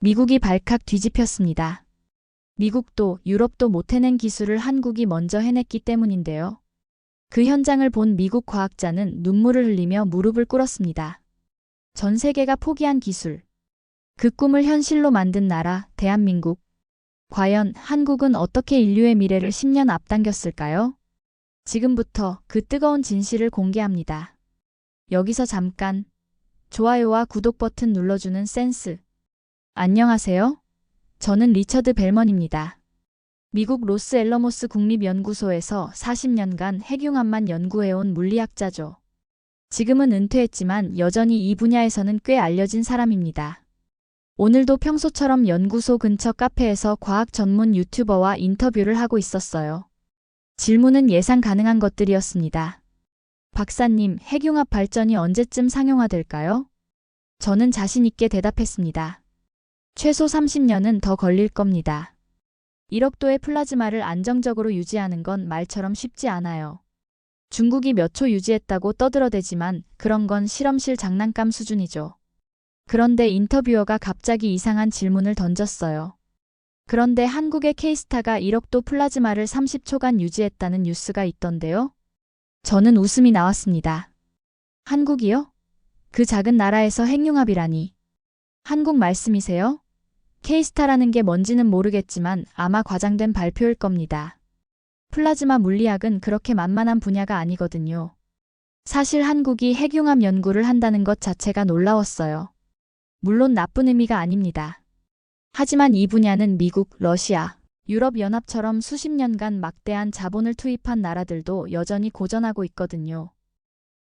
미국이 발칵 뒤집혔습니다. 미국도 유럽도 못 해낸 기술을 한국이 먼저 해냈기 때문인데요. 그 현장을 본 미국 과학자는 눈물을 흘리며 무릎을 꿇었습니다. 전 세계가 포기한 기술. 그 꿈을 현실로 만든 나라, 대한민국. 과연 한국은 어떻게 인류의 미래를 10년 앞당겼을까요? 지금부터 그 뜨거운 진실을 공개합니다. 여기서 잠깐 좋아요와 구독 버튼 눌러주는 센스. 안녕하세요. 저는 리처드 벨먼입니다. 미국 로스앨러모스 국립연구소에서 40년간 핵융합만 연구해온 물리학자죠. 지금은 은퇴했지만 여전히 이 분야에서는 꽤 알려진 사람입니다. 오늘도 평소처럼 연구소 근처 카페에서 과학 전문 유튜버와 인터뷰를 하고 있었어요. 질문은 예상 가능한 것들이었습니다. 박사님, 핵융합 발전이 언제쯤 상용화될까요? 저는 자신 있게 대답했습니다. 최소 30년은 더 걸릴 겁니다. 1억 도의 플라즈마를 안정적으로 유지하는 건 말처럼 쉽지 않아요. 중국이 몇 초 유지했다고 떠들어대지만 그런 건 실험실 장난감 수준이죠. 그런데 인터뷰어가 갑자기 이상한 질문을 던졌어요. 그런데 한국의 K스타가 1억 도 플라즈마를 30초간 유지했다는 뉴스가 있던데요? 저는 웃음이 나왔습니다. 한국이요? 그 작은 나라에서 핵융합이라니. 한국 말씀이세요? K스타라는 게 뭔지는 모르겠지만 아마 과장된 발표일 겁니다. 플라즈마 물리학은 그렇게 만만한 분야가 아니거든요. 사실 한국이 핵융합 연구를 한다는 것 자체가 놀라웠어요. 물론 나쁜 의미가 아닙니다. 하지만 이 분야는 미국, 러시아, 유럽연합처럼 수십 년간 막대한 자본을 투입한 나라들도 여전히 고전하고 있거든요.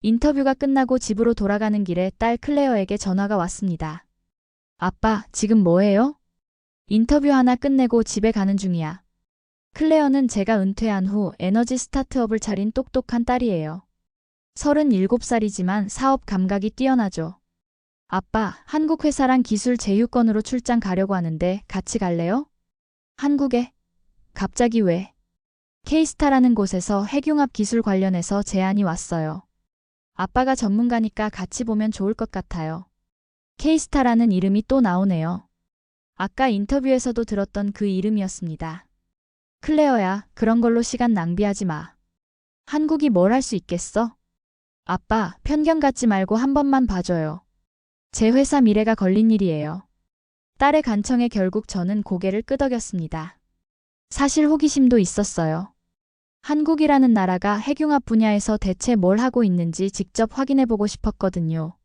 인터뷰가 끝나고 집으로 돌아가는 길에 딸 클레어에게 전화가 왔습니다. 아빠, 지금 뭐해요? 인터뷰 하나 끝내고 집에 가는 중이야. 클레어는 제가 은퇴한 후 에너지 스타트업을 차린 똑똑한 딸이에요. 37살이지만 사업 감각이 뛰어나죠. 아빠, 한국 회사랑 기술 제휴권으로 출장 가려고 하는데 같이 갈래요? 한국에? 갑자기 왜? K스타라는 곳에서 핵융합 기술 관련해서 제안이 왔어요. 아빠가 전문가니까 같이 보면 좋을 것 같아요. K스타라는 이름이 또 나오네요. 아까 인터뷰에서도 들었던 그 이름이었습니다. 클레어야, 그런 걸로 시간 낭비하지 마. 한국이 뭘 할 수 있겠어? 아빠, 편견 갖지 말고 한 번만 봐줘요. 제 회사 미래가 걸린 일이에요. 딸의 간청에 결국 저는 고개를 끄덕였습니다. 사실 호기심도 있었어요. 한국이라는 나라가 핵융합 분야에서 대체 뭘 하고 있는지 직접 확인해보고 싶었거든요.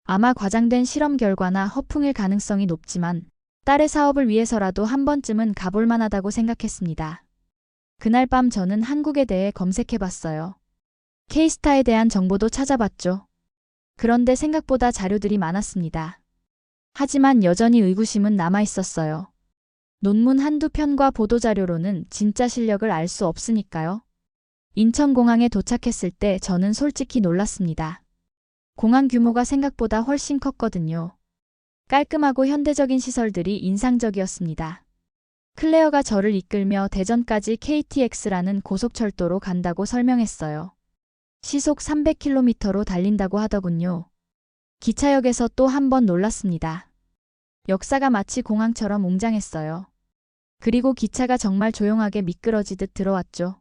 아마 과장된 실험 결과나 허풍일 가능성이 높지만 딸의 사업을 위해서라도 한 번쯤은 가볼 만하다고 생각했습니다. 그날 밤 저는 한국에 대해 검색해봤어요. K스타에 대한 정보도 찾아봤죠. 그런데 생각보다 자료들이 많았습니다. 하지만 여전히 의구심은 남아있었어요. 논문 한두 편과 보도자료로는 진짜 실력을 알 수 없으니까요. 인천공항에 도착했을 때 저는 솔직히 놀랐습니다. 공항 규모가 생각보다 훨씬 컸거든요. 깔끔하고 현대적인 시설들이 인상적이었습니다. 클레어가 저를 이끌며 대전까지 KTX라는 고속철도로 간다고 설명했어요. 시속 300km로 달린다고 하더군요. 기차역에서 또 한 번 놀랐습니다. 역사가 마치 공항처럼 웅장했어요. 그리고 기차가 정말 조용하게 미끄러지듯 들어왔죠.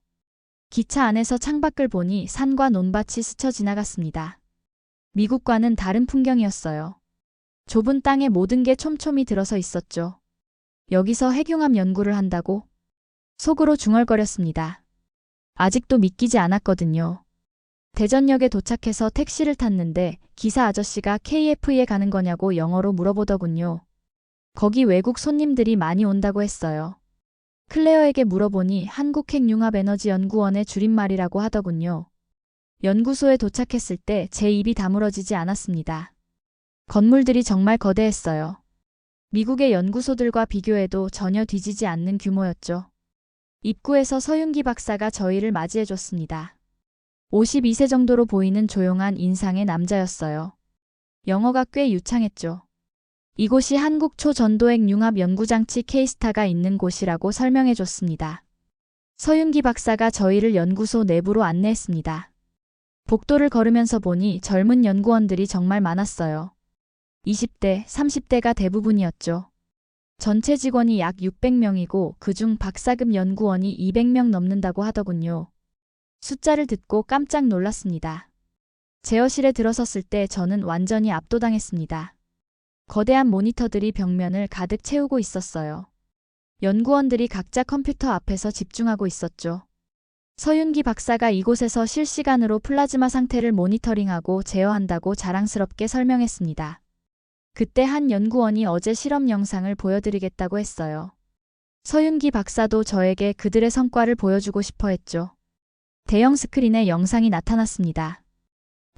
기차 안에서 창밖을 보니 산과 논밭이 스쳐 지나갔습니다. 미국과는 다른 풍경이었어요. 좁은 땅에 모든 게 촘촘히 들어서 있었죠. 여기서 핵융합 연구를 한다고? 속으로 중얼거렸습니다. 아직도 믿기지 않았거든요. 대전역에 도착해서 택시를 탔는데 기사 아저씨가 KF에 가는 거냐고 영어로 물어보더군요. 거기 외국 손님들이 많이 온다고 했어요. 클레어에게 물어보니 한국핵융합에너지연구원의 줄임말이라고 하더군요. 연구소에 도착했을 때 제 입이 다물어지지 않았습니다. 건물들이 정말 거대했어요. 미국의 연구소들과 비교해도 전혀 뒤지지 않는 규모였죠. 입구에서 서윤기 박사가 저희를 맞이해줬습니다. 52세 정도로 보이는 조용한 인상의 남자였어요. 영어가 꽤 유창했죠. 이곳이 한국 초전도핵 융합 연구장치 K스타가 있는 곳이라고 설명해줬습니다. 서윤기 박사가 저희를 연구소 내부로 안내했습니다. 복도를 걸으면서 보니 젊은 연구원들이 정말 많았어요. 20대, 30대가 대부분이었죠. 전체 직원이 약 600명이고 그중 박사급 연구원이 200명 넘는다고 하더군요. 숫자를 듣고 깜짝 놀랐습니다. 제어실에 들어섰을 때 저는 완전히 압도당했습니다. 거대한 모니터들이 벽면을 가득 채우고 있었어요. 연구원들이 각자 컴퓨터 앞에서 집중하고 있었죠. 서윤기 박사가 이곳에서 실시간으로 플라즈마 상태를 모니터링하고 제어한다고 자랑스럽게 설명했습니다. 그때 한 연구원이 어제 실험 영상을 보여드리겠다고 했어요. 서윤기 박사도 저에게 그들의 성과를 보여주고 싶어 했죠. 대형 스크린에 영상이 나타났습니다.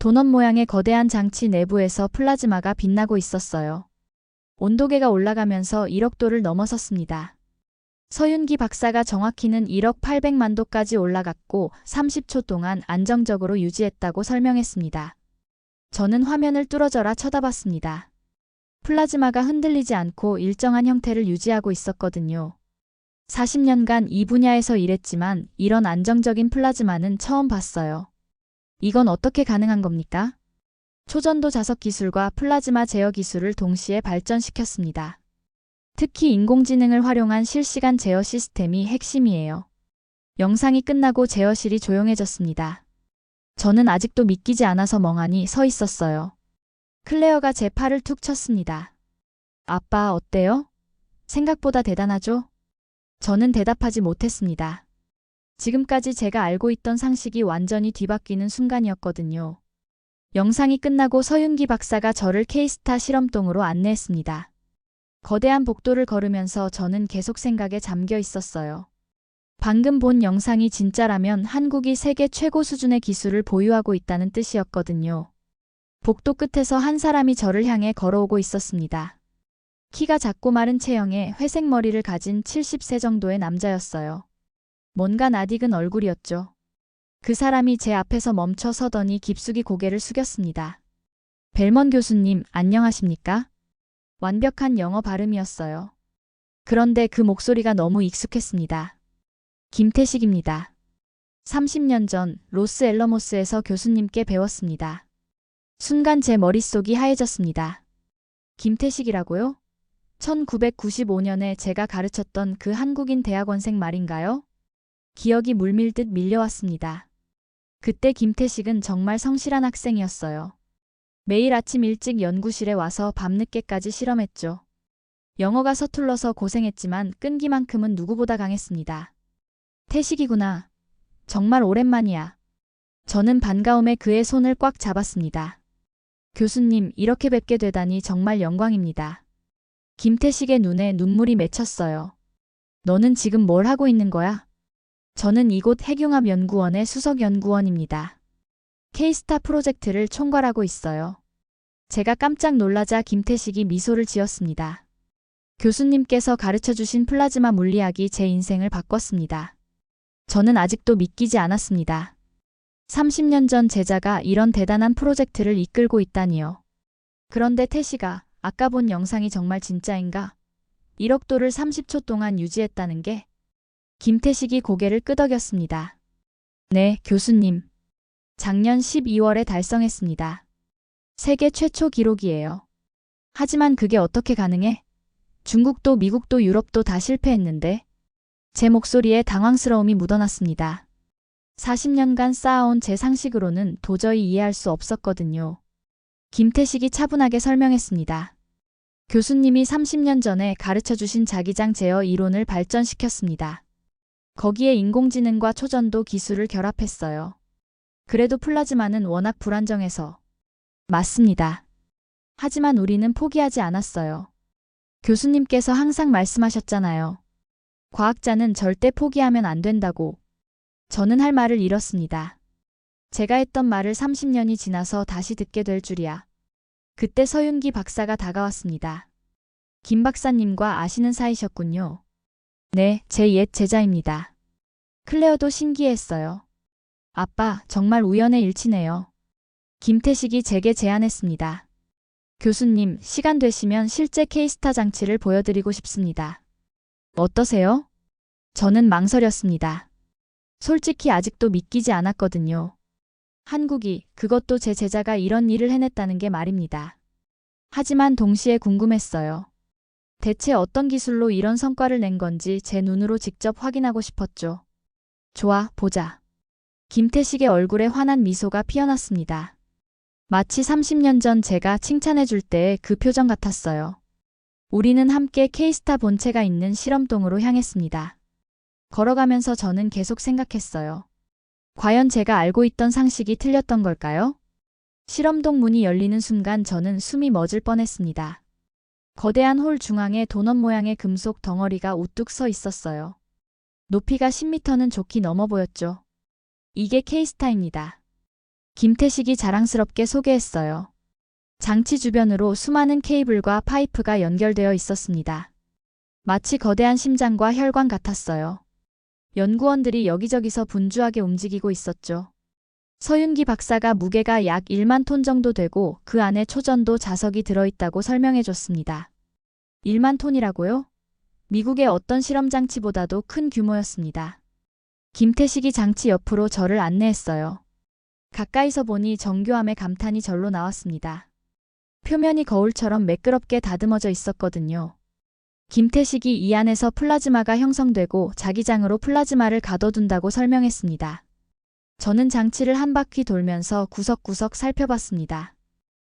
도넛 모양의 거대한 장치 내부에서 플라즈마가 빛나고 있었어요. 온도계가 올라가면서 1억 도를 넘어섰습니다. 서윤기 박사가 정확히는 1억 800만 도까지 올라갔고 30초 동안 안정적으로 유지했다고 설명했습니다. 저는 화면을 뚫어져라 쳐다봤습니다. 플라즈마가 흔들리지 않고 일정한 형태를 유지하고 있었거든요. 40년간 이 분야에서 일했지만 이런 안정적인 플라즈마는 처음 봤어요. 이건 어떻게 가능한 겁니까? 초전도 자석 기술과 플라즈마 제어 기술을 동시에 발전시켰습니다. 특히 인공지능을 활용한 실시간 제어 시스템이 핵심이에요. 영상이 끝나고 제어실이 조용해졌습니다. 저는 아직도 믿기지 않아서 멍하니 서 있었어요. 클레어가 제 팔을 툭 쳤습니다. 아빠, 어때요? 생각보다 대단하죠? 저는 대답하지 못했습니다. 지금까지 제가 알고 있던 상식이 완전히 뒤바뀌는 순간이었거든요. 영상이 끝나고 서윤기 박사가 저를 K스타 실험동으로 안내했습니다. 거대한 복도를 걸으면서 저는 계속 생각에 잠겨 있었어요. 방금 본 영상이 진짜라면 한국이 세계 최고 수준의 기술을 보유하고 있다는 뜻이었거든요. 복도 끝에서 한 사람이 저를 향해 걸어오고 있었습니다. 키가 작고 마른 체형에 회색 머리를 가진 70세 정도의 남자였어요. 뭔가 낯익은 얼굴이었죠. 그 사람이 제 앞에서 멈춰 서더니 깊숙이 고개를 숙였습니다. 벨먼 교수님, 안녕하십니까? 완벽한 영어 발음이었어요. 그런데 그 목소리가 너무 익숙했습니다. 김태식입니다. 30년 전 로스앨러모스에서 교수님께 배웠습니다. 순간 제 머릿속이 하얘졌습니다. 김태식이라고요? 1995년에 제가 가르쳤던 그 한국인 대학원생 말인가요? 기억이 물밀듯 밀려왔습니다. 그때 김태식은 정말 성실한 학생이었어요. 매일 아침 일찍 연구실에 와서 밤늦게까지 실험했죠. 영어가 서툴러서 고생했지만 끈기만큼은 누구보다 강했습니다. 태식이구나. 정말 오랜만이야. 저는 반가움에 그의 손을 꽉 잡았습니다. 교수님, 이렇게 뵙게 되다니 정말 영광입니다. 김태식의 눈에 눈물이 맺혔어요. 너는 지금 뭘 하고 있는 거야? 저는 이곳 핵융합연구원의 수석연구원입니다. K스타 프로젝트를 총괄하고 있어요. 제가 깜짝 놀라자 김태식이 미소를 지었습니다. 교수님께서 가르쳐주신 플라즈마 물리학이 제 인생을 바꿨습니다. 저는 아직도 믿기지 않았습니다. 30년 전 제자가 이런 대단한 프로젝트를 이끌고 있다니요. 그런데 태식아, 아까 본 영상이 정말 진짜인가? 1억 도를 30초 동안 유지했다는 게? 김태식이 고개를 끄덕였습니다. 네, 교수님. 작년 12월에 달성했습니다. 세계 최초 기록이에요. 하지만 그게 어떻게 가능해? 중국도 미국도 유럽도 다 실패했는데? 제 목소리에 당황스러움이 묻어났습니다. 40년간 쌓아온 제 상식으로는 도저히 이해할 수 없었거든요. 김태식이 차분하게 설명했습니다. 교수님이 30년 전에 가르쳐주신 자기장 제어 이론을 발전시켰습니다. 거기에 인공지능과 초전도 기술을 결합했어요. 그래도 플라즈마는 워낙 불안정해서. 맞습니다. 하지만 우리는 포기하지 않았어요. 교수님께서 항상 말씀하셨잖아요. 과학자는 절대 포기하면 안 된다고. 저는 할 말을 잃었습니다. 제가 했던 말을 30년이 지나서 다시 듣게 될 줄이야. 그때 서윤기 박사가 다가왔습니다. 김 박사님과 아시는 사이셨군요. 네, 제 옛 제자입니다. 클레어도 신기했어요. 아빠, 정말 우연의 일치네요. 김태식이 제게 제안했습니다. 교수님, 시간 되시면 실제 K스타 장치를 보여드리고 싶습니다. 어떠세요? 저는 망설였습니다. 솔직히 아직도 믿기지 않았거든요. 한국이, 그것도 제 제자가 이런 일을 해냈다는 게 말입니다. 하지만 동시에 궁금했어요. 대체 어떤 기술로 이런 성과를 낸 건지 제 눈으로 직접 확인하고 싶었죠. 좋아, 보자. 김태식의 얼굴에 환한 미소가 피어났습니다. 마치 30년 전 제가 칭찬해 줄 때의 그 표정 같았어요. 우리는 함께 K스타 본체가 있는 실험동으로 향했습니다. 걸어가면서 저는 계속 생각했어요. 과연 제가 알고 있던 상식이 틀렸던 걸까요? 실험동 문이 열리는 순간 저는 숨이 멎을 뻔했습니다. 거대한 홀 중앙에 도넛 모양의 금속 덩어리가 우뚝 서 있었어요. 높이가 10m는 좋게 넘어 보였죠. 이게 K스타입니다. 김태식이 자랑스럽게 소개했어요. 장치 주변으로 수많은 케이블과 파이프가 연결되어 있었습니다. 마치 거대한 심장과 혈관 같았어요. 연구원들이 여기저기서 분주하게 움직이고 있었죠. 서윤기 박사가 무게가 약 1만 톤 정도 되고 그 안에 초전도 자석이 들어있다고 설명해 줬습니다. 1만 톤이라고요? 미국의 어떤 실험 장치보다도 큰 규모였습니다. 김태식이 장치 옆으로 저를 안내했어요. 가까이서 보니 정교함에 감탄이 절로 나왔습니다. 표면이 거울처럼 매끄럽게 다듬어져 있었거든요. 김태식이 이 안에서 플라즈마가 형성되고 자기장으로 플라즈마를 가둬둔다고 설명했습니다. 저는 장치를 한 바퀴 돌면서 구석구석 살펴봤습니다.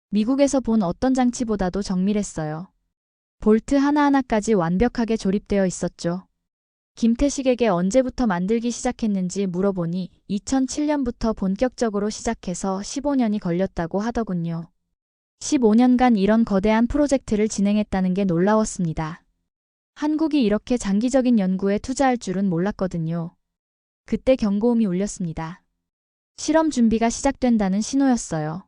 미국에서 본 어떤 장치보다도 정밀했어요. 볼트 하나하나까지 완벽하게 조립되어 있었죠. 김태식에게 언제부터 만들기 시작했는지 물어보니 2007년부터 본격적으로 시작해서 15년이 걸렸다고 하더군요. 15년간 이런 거대한 프로젝트를 진행했다는 게 놀라웠습니다. 한국이 이렇게 장기적인 연구에 투자할 줄은 몰랐거든요. 그때 경고음이 울렸습니다. 실험 준비가 시작된다는 신호였어요.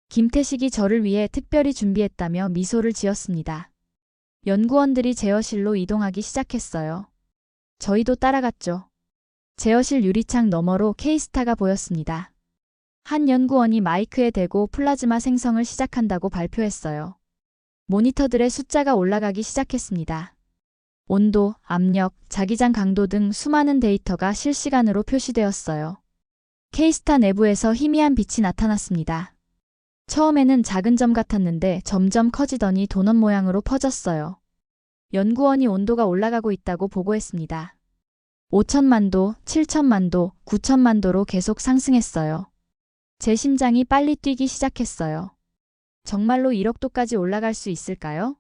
김태식이 저를 위해 특별히 준비했다며 미소를 지었습니다. 연구원들이 제어실로 이동하기 시작했어요. 저희도 따라갔죠. 제어실 유리창 너머로 K스타가 보였습니다. 한 연구원이 마이크에 대고 플라즈마 생성을 시작한다고 발표했어요. 모니터들의 숫자가 올라가기 시작했습니다. 온도, 압력, 자기장 강도 등 수많은 데이터가 실시간으로 표시되었어요. K스타 내부에서 희미한 빛이 나타났습니다. 처음에는 작은 점 같았는데 점점 커지더니 도넛 모양으로 퍼졌어요. 연구원이 온도가 올라가고 있다고 보고했습니다. 5천만 도, 7천만 도, 9천만 도로 계속 상승했어요. 제 심장이 빨리 뛰기 시작했어요. 정말로 1억 도까지 올라갈 수 있을까요?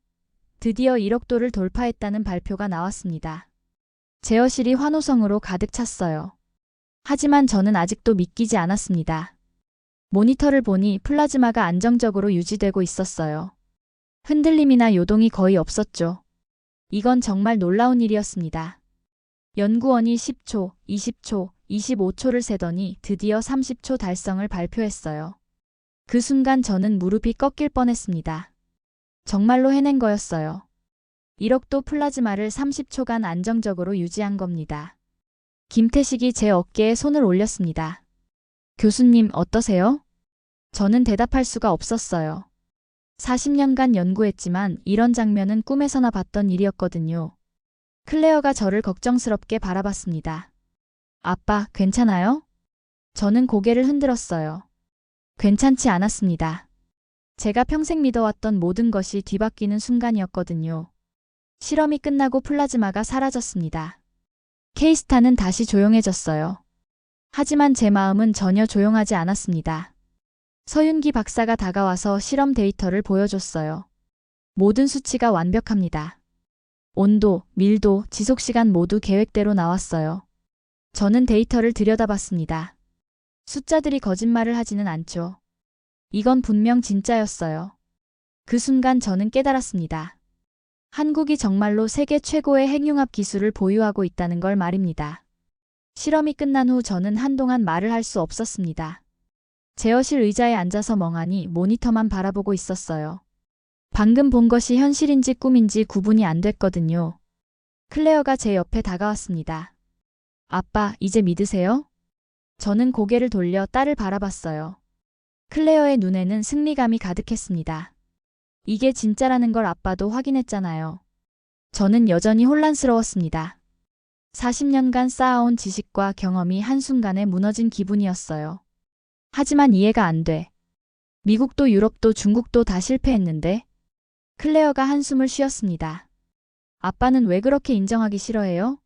드디어 1억 도를 돌파했다는 발표가 나왔습니다. 제어실이 환호성으로 가득 찼어요. 하지만 저는 아직도 믿기지 않았습니다. 모니터를 보니 플라즈마가 안정적으로 유지되고 있었어요. 흔들림이나 요동이 거의 없었죠. 이건 정말 놀라운 일이었습니다. 연구원이 10초, 20초, 25초를 세더니 드디어 30초 달성을 발표했어요. 그 순간 저는 무릎이 꺾일 뻔했습니다. 정말로 해낸 거였어요. 1억 도 플라즈마를 30초간 안정적으로 유지한 겁니다. 김태식이 제 어깨에 손을 올렸습니다. 교수님, 어떠세요? 저는 대답할 수가 없었어요. 40년간 연구했지만 이런 장면은 꿈에서나 봤던 일이었거든요. 클레어가 저를 걱정스럽게 바라봤습니다. 아빠, 괜찮아요? 저는 고개를 흔들었어요. 괜찮지 않았습니다. 제가 평생 믿어왔던 모든 것이 뒤바뀌는 순간이었거든요. 실험이 끝나고 플라즈마가 사라졌습니다. K스타는 다시 조용해졌어요. 하지만 제 마음은 전혀 조용하지 않았습니다. 서윤기 박사가 다가와서 실험 데이터를 보여줬어요. 모든 수치가 완벽합니다. 온도, 밀도, 지속시간 모두 계획대로 나왔어요. 저는 데이터를 들여다봤습니다. 숫자들이 거짓말을 하지는 않죠. 이건 분명 진짜였어요. 그 순간 저는 깨달았습니다. 한국이 정말로 세계 최고의 핵융합 기술을 보유하고 있다는 걸 말입니다. 실험이 끝난 후 저는 한동안 말을 할 수 없었습니다. 제어실 의자에 앉아서 멍하니 모니터만 바라보고 있었어요. 방금 본 것이 현실인지 꿈인지 구분이 안 됐거든요. 클레어가 제 옆에 다가왔습니다. 아빠, 이제 믿으세요? 저는 고개를 돌려 딸을 바라봤어요. 클레어의 눈에는 승리감이 가득했습니다. 이게 진짜라는 걸 아빠도 확인했잖아요. 저는 여전히 혼란스러웠습니다. 40년간 쌓아온 지식과 경험이 한순간에 무너진 기분이었어요. 하지만 이해가 안 돼. 미국도 유럽도 중국도 다 실패했는데? 클레어가 한숨을 쉬었습니다. 아빠는 왜 그렇게 인정하기 싫어해요?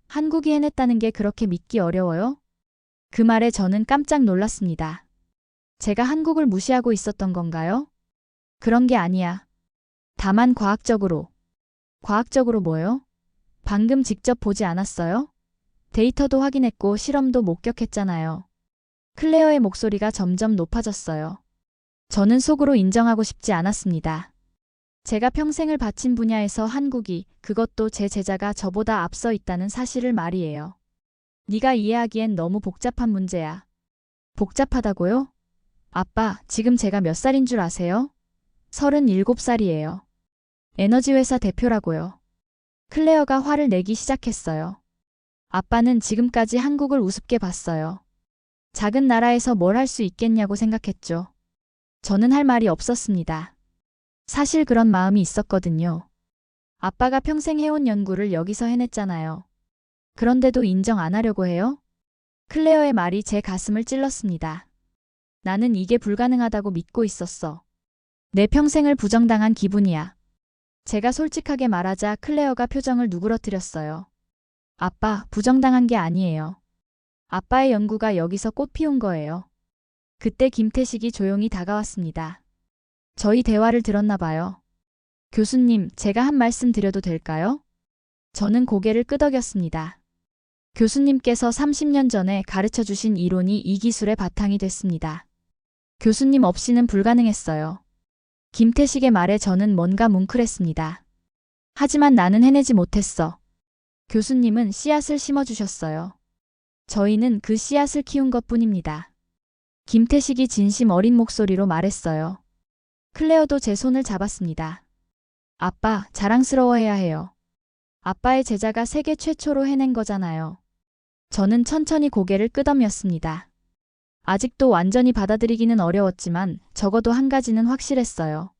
한국이 해냈다는 게 그렇게 믿기 어려워요? 그 말에 저는 깜짝 놀랐습니다. 제가 한국을 무시하고 있었던 건가요? 그런 게 아니야. 다만 과학적으로. 과학적으로 뭐요? 방금 직접 보지 않았어요? 데이터도 확인했고 실험도 목격했잖아요. 클레어의 목소리가 점점 높아졌어요. 저는 속으로 인정하고 싶지 않았습니다. 제가 평생을 바친 분야에서 한국이, 그것도 제 제자가 저보다 앞서 있다는 사실을 말이에요. 네가 이해하기엔 너무 복잡한 문제야. 복잡하다고요? 아빠, 지금 제가 몇 살인 줄 아세요? 37살이에요. 에너지 회사 대표라고요. 클레어가 화를 내기 시작했어요. 아빠는 지금까지 한국을 우습게 봤어요. 작은 나라에서 뭘 할 수 있겠냐고 생각했죠. 저는 할 말이 없었습니다. 사실 그런 마음이 있었거든요. 아빠가 평생 해온 연구를 여기서 해냈잖아요. 그런데도 인정 안 하려고 해요? 클레어의 말이 제 가슴을 찔렀습니다. 나는 이게 불가능하다고 믿고 있었어. 내 평생을 부정당한 기분이야. 제가 솔직하게 말하자 클레어가 표정을 누그러뜨렸어요. 아빠, 부정당한 게 아니에요. 아빠의 연구가 여기서 꽃 피운 거예요. 그때 김태식이 조용히 다가왔습니다. 저희 대화를 들었나 봐요. 교수님, 제가 한 말씀 드려도 될까요? 저는 고개를 끄덕였습니다. 교수님께서 30년 전에 가르쳐 주신 이론이 이 기술의 바탕이 됐습니다. 교수님 없이는 불가능했어요. 김태식의 말에 저는 뭔가 뭉클했습니다. 하지만 나는 해내지 못했어. 교수님은 씨앗을 심어주셨어요. 저희는 그 씨앗을 키운 것뿐입니다. 김태식이 진심 어린 목소리로 말했어요. 클레어도 제 손을 잡았습니다. 아빠, 자랑스러워해야 해요. 아빠의 제자가 세계 최초로 해낸 거잖아요. 저는 천천히 고개를 끄덕였습니다. 아직도 완전히 받아들이기는 어려웠지만 적어도 한 가지는 확실했어요.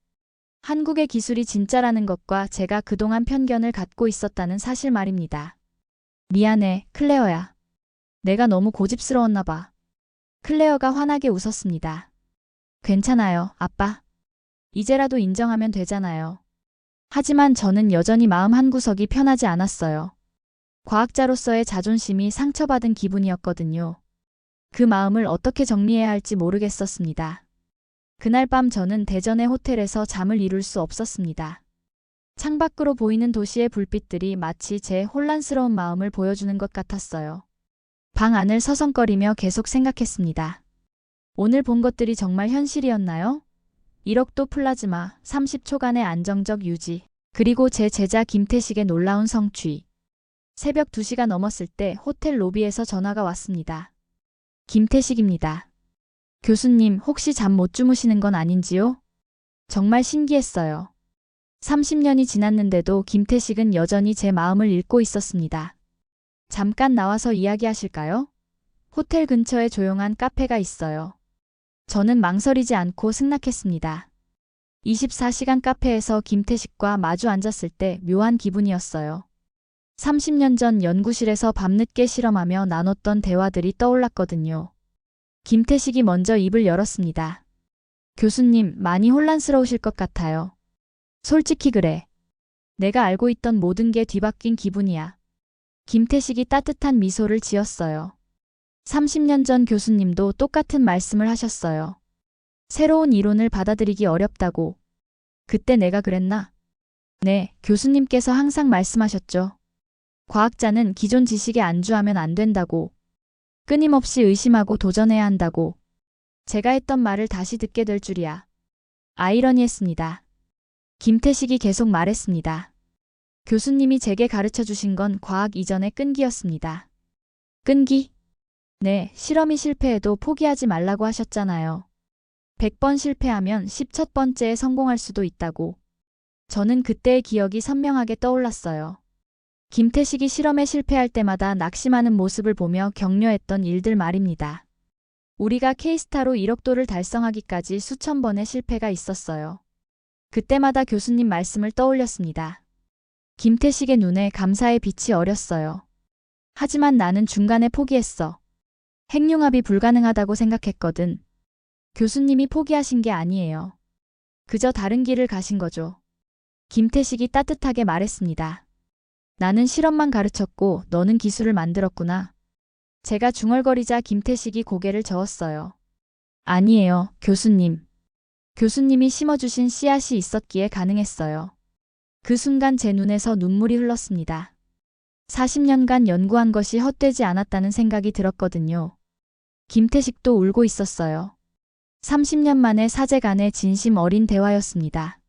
한국의 기술이 진짜라는 것과 제가 그동안 편견을 갖고 있었다는 사실 말입니다. 미안해, 클레어야. 내가 너무 고집스러웠나 봐. 클레어가 환하게 웃었습니다. 괜찮아요, 아빠. 이제라도 인정하면 되잖아요. 하지만 저는 여전히 마음 한구석이 편하지 않았어요. 과학자로서의 자존심이 상처받은 기분이었거든요. 그 마음을 어떻게 정리해야 할지 모르겠었습니다. 그날 밤 저는 대전의 호텔에서 잠을 이룰 수 없었습니다. 창밖으로 보이는 도시의 불빛들이 마치 제 혼란스러운 마음을 보여주는 것 같았어요. 방 안을 서성거리며 계속 생각했습니다. 오늘 본 것들이 정말 현실이었나요? 1억도 플라즈마, 30초간의 안정적 유지, 그리고 제 제자 김태식의 놀라운 성취. 새벽 2시가 넘었을 때 호텔 로비에서 전화가 왔습니다. 김태식입니다. 교수님, 혹시 잠 못 주무시는 건 아닌지요? 정말 신기했어요. 30년이 지났는데도 김태식은 여전히 제 마음을 읽고 있었습니다. 잠깐 나와서 이야기하실까요? 호텔 근처에 조용한 카페가 있어요. 저는 망설이지 않고 승낙했습니다. 24시간 카페에서 김태식과 마주 앉았을 때 묘한 기분이었어요. 30년 전 연구실에서 밤늦게 실험하며 나눴던 대화들이 떠올랐거든요. 김태식이 먼저 입을 열었습니다. 교수님, 많이 혼란스러우실 것 같아요. 솔직히 그래. 내가 알고 있던 모든 게 뒤바뀐 기분이야. 김태식이 따뜻한 미소를 지었어요. 30년 전 교수님도 똑같은 말씀을 하셨어요. 새로운 이론을 받아들이기 어렵다고. 그때 내가 그랬나? 네, 교수님께서 항상 말씀하셨죠. 과학자는 기존 지식에 안주하면 안 된다고. 끊임없이 의심하고 도전해야 한다고. 제가 했던 말을 다시 듣게 될 줄이야. 아이러니했습니다. 김태식이 계속 말했습니다. 교수님이 제게 가르쳐 주신 건 과학 이전의 끈기였습니다. 끈기? 네, 실험이 실패해도 포기하지 말라고 하셨잖아요. 100번 실패하면 10번째에 성공할 수도 있다고. 저는 그때의 기억이 선명하게 떠올랐어요. 김태식이 실험에 실패할 때마다 낙심하는 모습을 보며 격려했던 일들 말입니다. 우리가 K스타로 1억도를 달성하기까지 수천 번의 실패가 있었어요. 그때마다 교수님 말씀을 떠올렸습니다. 김태식의 눈에 감사의 빛이 어렸어요. 하지만 나는 중간에 포기했어. 핵융합이 불가능하다고 생각했거든. 교수님이 포기하신 게 아니에요. 그저 다른 길을 가신 거죠. 김태식이 따뜻하게 말했습니다. 나는 실험만 가르쳤고 너는 기술을 만들었구나. 제가 중얼거리자 김태식이 고개를 저었어요. 아니에요, 교수님. 교수님이 심어주신 씨앗이 있었기에 가능했어요. 그 순간 제 눈에서 눈물이 흘렀습니다. 40년간 연구한 것이 헛되지 않았다는 생각이 들었거든요. 김태식도 울고 있었어요. 30년 만에 사제 간의 진심 어린 대화였습니다.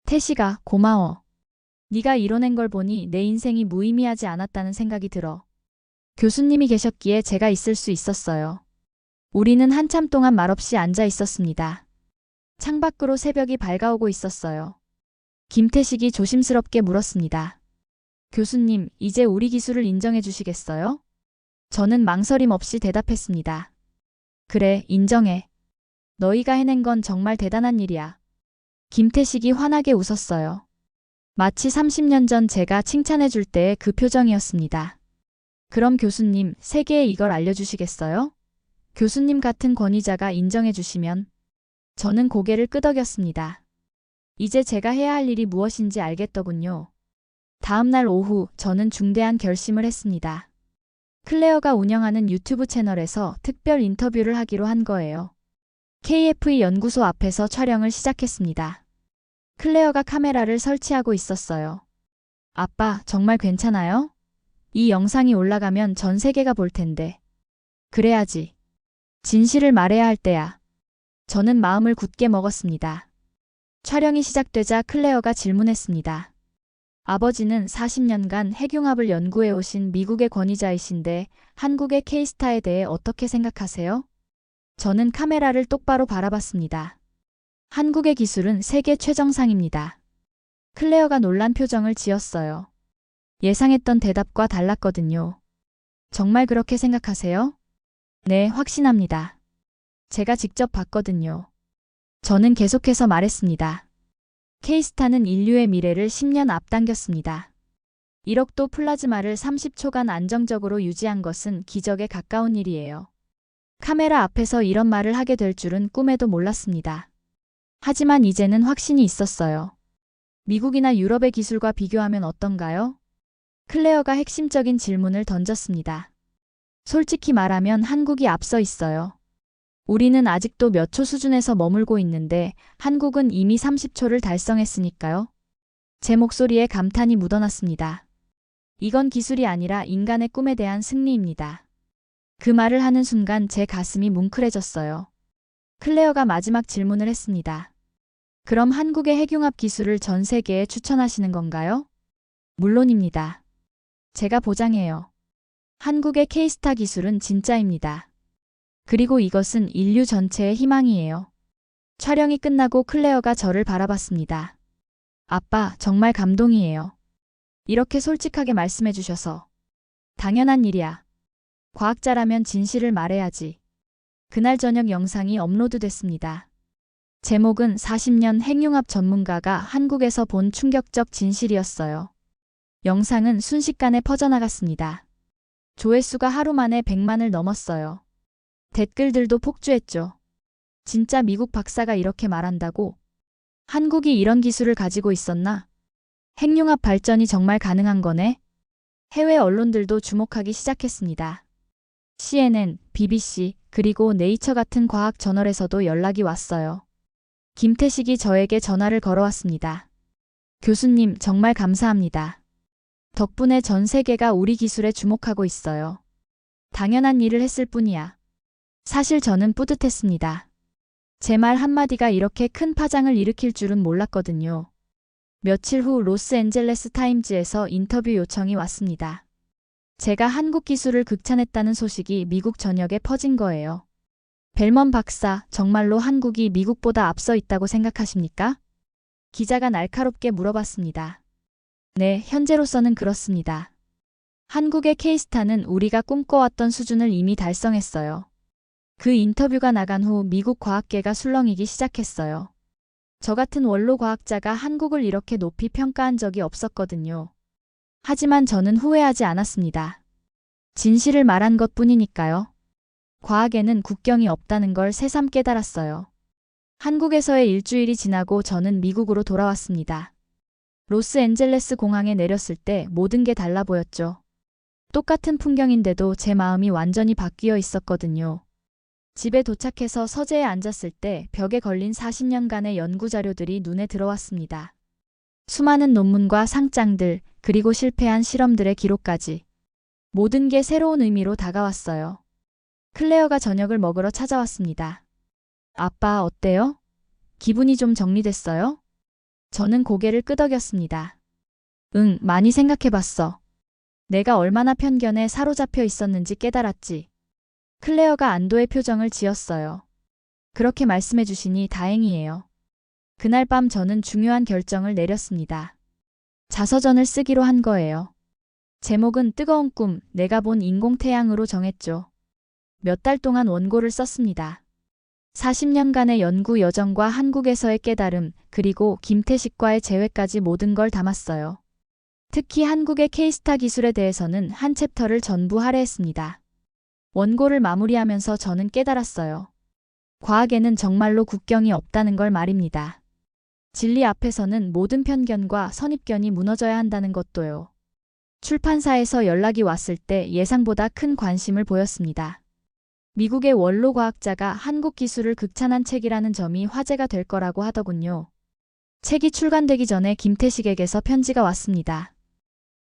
태식아, 고마워. 네가 이뤄낸 걸 보니 내 인생이 무의미하지 않았다는 생각이 들어. 교수님이 계셨기에 제가 있을 수 있었어요. 우리는 한참 동안 말없이 앉아 있었습니다. 창밖으로 새벽이 밝아오고 있었어요. 김태식이 조심스럽게 물었습니다. 교수님, 이제 우리 기술을 인정해 주시겠어요? 저는 망설임 없이 대답했습니다. 그래, 인정해. 너희가 해낸 건 정말 대단한 일이야. 김태식이 환하게 웃었어요. 마치 30년 전 제가 칭찬해 줄 때의 그 표정이었습니다. 그럼 교수님, 세계에 이걸 알려주시겠어요? 교수님 같은 권위자가 인정해 주시면. 저는 고개를 끄덕였습니다. 이제 제가 해야 할 일이 무엇인지 알겠더군요. 다음 날 오후 저는 중대한 결심을 했습니다. 클레어가 운영하는 유튜브 채널에서 특별 인터뷰를 하기로 한 거예요. KFE 연구소 앞에서 촬영을 시작했습니다. 클레어가 카메라를 설치하고 있었어요. 아빠, 정말 괜찮아요? 이 영상이 올라가면 전 세계가 볼 텐데. 그래야지. 진실을 말해야 할 때야. 저는 마음을 굳게 먹었습니다. 촬영이 시작되자 클레어가 질문했습니다. 아버지는 40년간 핵융합을 연구해 오신 미국의 권위자이신데 한국의 K스타에 대해 어떻게 생각하세요? 저는 카메라를 똑바로 바라봤습니다. 한국의 기술은 세계 최정상입니다. 클레어가 놀란 표정을 지었어요. 예상했던 대답과 달랐거든요. 정말 그렇게 생각하세요? 네, 확신합니다. 제가 직접 봤거든요. 저는 계속해서 말했습니다. K스타는 인류의 미래를 10년 앞당겼습니다. 1억도 플라즈마를 30초간 안정적으로 유지한 것은 기적에 가까운 일이에요. 카메라 앞에서 이런 말을 하게 될 줄은 꿈에도 몰랐습니다. 하지만 이제는 확신이 있었어요. 미국이나 유럽의 기술과 비교하면 어떤가요? 클레어가 핵심적인 질문을 던졌습니다. 솔직히 말하면 한국이 앞서 있어요. 우리는 아직도 몇 초 수준에서 머물고 있는데 한국은 이미 30초를 달성했으니까요. 제 목소리에 감탄이 묻어났습니다. 이건 기술이 아니라 인간의 꿈에 대한 승리입니다. 그 말을 하는 순간 제 가슴이 뭉클해졌어요. 클레어가 마지막 질문을 했습니다. 그럼 한국의 핵융합 기술을 전 세계에 추천하시는 건가요? 물론입니다. 제가 보장해요. 한국의 K스타 기술은 진짜입니다. 그리고 이것은 인류 전체의 희망이에요. 촬영이 끝나고 클레어가 저를 바라봤습니다. 아빠, 정말 감동이에요. 이렇게 솔직하게 말씀해 주셔서. 당연한 일이야. 과학자라면 진실을 말해야지. 그날 저녁 영상이 업로드됐습니다. 제목은 40년 핵융합 전문가가 한국에서 본 충격적 진실이었어요. 영상은 순식간에 퍼져나갔습니다. 조회수가 하루 만에 100만을 넘었어요. 댓글들도 폭주했죠. 진짜 미국 박사가 이렇게 말한다고? 한국이 이런 기술을 가지고 있었나? 핵융합 발전이 정말 가능한 거네? 해외 언론들도 주목하기 시작했습니다. CNN, BBC, 그리고 네이처 같은 과학 저널에서도 연락이 왔어요. 김태식이 저에게 전화를 걸어왔습니다. 교수님, 정말 감사합니다. 덕분에 전 세계가 우리 기술에 주목하고 있어요. 당연한 일을 했을 뿐이야. 사실 저는 뿌듯했습니다. 제 말 한마디가 이렇게 큰 파장을 일으킬 줄은 몰랐거든요. 며칠 후 로스앤젤레스 타임즈에서 인터뷰 요청이 왔습니다. 제가 한국 기술을 극찬했다는 소식이 미국 전역에 퍼진 거예요. 벨먼 박사, 정말로 한국이 미국보다 앞서 있다고 생각하십니까? 기자가 날카롭게 물어봤습니다. 네, 현재로서는 그렇습니다. 한국의 K스타는 우리가 꿈꿔왔던 수준을 이미 달성했어요. 그 인터뷰가 나간 후 미국 과학계가 술렁이기 시작했어요. 저 같은 원로 과학자가 한국을 이렇게 높이 평가한 적이 없었거든요. 하지만 저는 후회하지 않았습니다. 진실을 말한 것뿐이니까요. 과학에는 국경이 없다는 걸 새삼 깨달았어요. 한국에서의 일주일이 지나고 저는 미국으로 돌아왔습니다. 로스앤젤레스 공항에 내렸을 때 모든 게 달라 보였죠. 똑같은 풍경인데도 제 마음이 완전히 바뀌어 있었거든요. 집에 도착해서 서재에 앉았을 때 벽에 걸린 40년간의 연구 자료들이 눈에 들어왔습니다. 수많은 논문과 상장들, 그리고 실패한 실험들의 기록까지. 모든 게 새로운 의미로 다가왔어요. 클레어가 저녁을 먹으러 찾아왔습니다. 아빠, 어때요? 기분이 좀 정리됐어요? 저는 고개를 끄덕였습니다. 응, 많이 생각해봤어. 내가 얼마나 편견에 사로잡혀 있었는지 깨달았지. 클레어가 안도의 표정을 지었어요. 그렇게 말씀해 주시니 다행이에요. 그날 밤 저는 중요한 결정을 내렸습니다. 자서전을 쓰기로 한 거예요. 제목은 뜨거운 꿈, 내가 본 인공태양으로 정했죠. 몇 달 동안 원고를 썼습니다. 40년간의 연구 여정과 한국에서의 깨달음, 그리고 김태식과의 재회까지 모든 걸 담았어요. 특히 한국의 K스타 기술에 대해서는 한 챕터를 전부 할애했습니다. 원고를 마무리하면서 저는 깨달았어요. 과학에는 정말로 국경이 없다는 걸 말입니다. 진리 앞에서는 모든 편견과 선입견이 무너져야 한다는 것도요. 출판사에서 연락이 왔을 때 예상보다 큰 관심을 보였습니다. 미국의 원로 과학자가 한국 기술을 극찬한 책이라는 점이 화제가 될 거라고 하더군요. 책이 출간되기 전에 김태식에게서 편지가 왔습니다.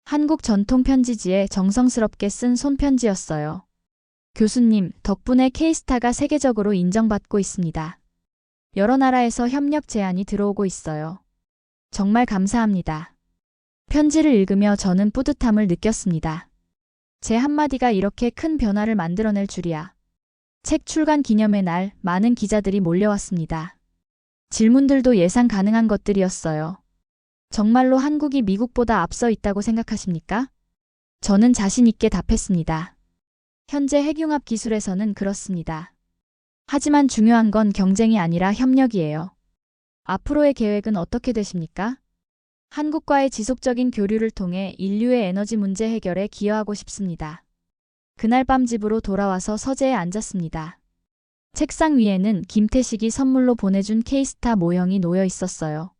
한국 전통 편지지에 정성스럽게 쓴 손편지였어요. 교수님, 덕분에 K스타가 세계적으로 인정받고 있습니다. 여러 나라에서 협력 제안이 들어오고 있어요. 정말 감사합니다. 편지를 읽으며 저는 뿌듯함을 느꼈습니다. 제 한마디가 이렇게 큰 변화를 만들어낼 줄이야. 책 출간 기념의 날, 많은 기자들이 몰려왔습니다. 질문들도 예상 가능한 것들이었어요. 정말로 한국이 미국보다 앞서 있다고 생각하십니까? 저는 자신 있게 답했습니다. 현재 핵융합 기술에서는 그렇습니다. 하지만 중요한 건 경쟁이 아니라 협력이에요. 앞으로의 계획은 어떻게 되십니까? 한국과의 지속적인 교류를 통해 인류의 에너지 문제 해결에 기여하고 싶습니다. 그날 밤 집으로 돌아와서 서재에 앉았습니다. 책상 위에는 김태식이 선물로 보내준 K스타 모형이 놓여 있었어요.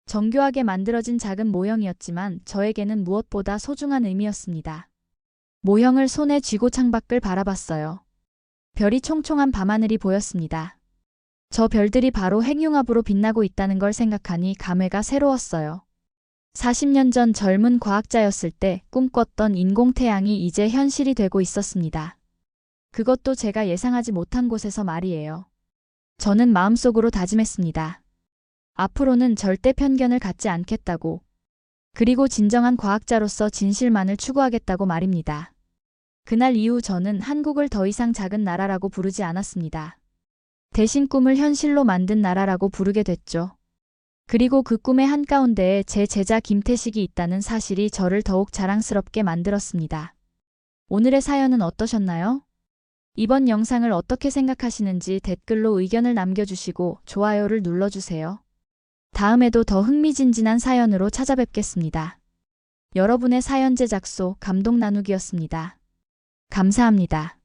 정교하게 만들어진 작은 모형이었지만 저에게는 무엇보다 소중한 의미였습니다. 모형을 손에 쥐고 창밖을 바라봤어요. 별이 총총한 밤하늘이 보였습니다. 저 별들이 바로 핵융합으로 빛나고 있다는 걸 생각하니 감회가 새로웠어요. 40년 전 젊은 과학자였을 때 꿈꿨던 인공태양이 이제 현실이 되고 있었습니다. 그것도 제가 예상하지 못한 곳에서 말이에요. 저는 마음속으로 다짐했습니다. 앞으로는 절대 편견을 갖지 않겠다고. 그리고 진정한 과학자로서 진실만을 추구하겠다고 말입니다. 그날 이후 저는 한국을 더 이상 작은 나라라고 부르지 않았습니다. 대신 꿈을 현실로 만든 나라라고 부르게 됐죠. 그리고 그 꿈의 한가운데에 제 제자 김태식이 있다는 사실이 저를 더욱 자랑스럽게 만들었습니다. 오늘의 사연은 어떠셨나요? 이번 영상을 어떻게 생각하시는지 댓글로 의견을 남겨주시고 좋아요를 눌러주세요. 다음에도 더 흥미진진한 사연으로 찾아뵙겠습니다. 여러분의 사연 제작소 감동 나누기였습니다. 감사합니다.